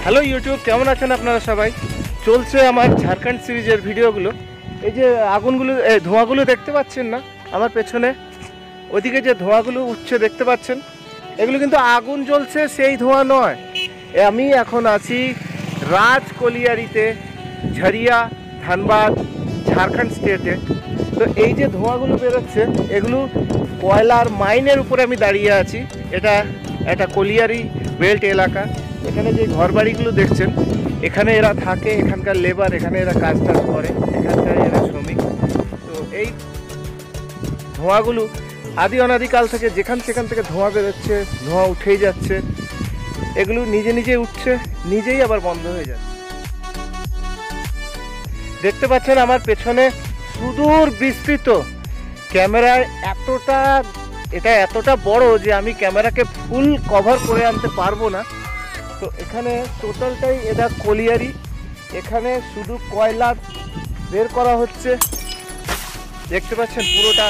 Hello YouTube, কেমন আছেন আপনারা সবাই? চলছে আমার ঝাড়খণ্ড সিরিজের ভিডিওগুলো। এই যে আগুনগুলো, ধোঁয়াগুলো দেখতে পাচ্ছেন না আমার পেছনে? ওইদিকে যে ধোঁয়াগুলো উঠছে দেখতে পাচ্ছেন, এগুলো কিন্তু আগুন জ্বলছে, সেই ধোঁয়া নয়। আমি এখন আছি রাজকলিয়ারিতে, ঝরিয়া, ধানবাদ, ঝাড়খণ্ড স্টেটে। তো এই যে ধোঁয়াগুলো বেরোচ্ছে, এগুলো কয়লার মাইনের উপরে আমি দাঁড়িয়ে আছি। এটা কলিয়ারি বেল্ট এলাকা। এখানে যে ঘরবাড়িগুলো দেখছেন, এখানে এরা থাকে, এখানকার লেবার, এখানে এরা কাজ টাজ করে, এখানকার এরা শ্রমিক। তো এই ধোঁয়াগুলো আদি অনাদিকাল থেকে যেখান সেখান থেকে ধোঁয়া বেরোচ্ছে, ধোঁয়া উঠেই যাচ্ছে। এগুলো নিজে নিজে উঠছে, নিজেই আবার বন্ধ হয়ে যাচ্ছে। দেখতে পাচ্ছেন আমার পেছনে সুদূর বিস্তৃত। ক্যামেরায় এটা এতটা বড় যে আমি ক্যামেরাকে ফুল কভার করে আনতে পারবো না। তো এখানে টোটালটাই এটা কলিয়ারি। এখানে শুধু কয়লা বের করা হচ্ছে। দেখতে পাচ্ছেন পুরোটা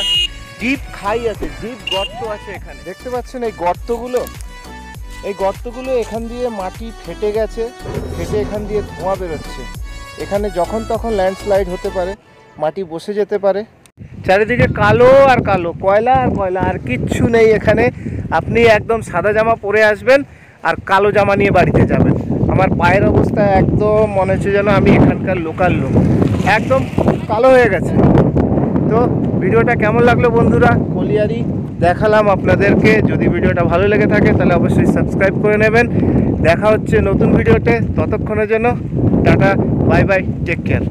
ডিপ খাই আছে, ডিপ গর্ত আছে এখানে। দেখতে পাচ্ছেন এই গর্তগুলো এখান দিয়ে মাটি ফেটে গেছে, ফেটে এখান দিয়ে ধোঁয়া বেরোচ্ছে। এখানে যখন তখন ল্যান্ডস্লাইড হতে পারে, মাটি বসে যেতে পারে। চারিদিকে কালো আর কালো, কয়লা আর কয়লা, আর কিচ্ছু নেই এখানে। আপনি একদম সাদা জামা পরে আসবেন আর কালো জামা নিয়ে বাড়িতে যাবেন। আমার পায়ের অবস্থা একদম মনে হচ্ছে যেন আমি এখানকার লোকাল লোক, একদম কালো হয়ে গেছে। তো ভিডিওটা কেমন লাগলো বন্ধুরা? কলিয়ারি দেখালাম আপনাদেরকে। যদি ভিডিওটা ভালো লেগে থাকে তাহলে অবশ্যই সাবস্ক্রাইব করে নেবেন। দেখা হচ্ছে নতুন ভিডিওতে। ততক্ষণের জন্য টাটা, বাই বাই, টেক কেয়ার।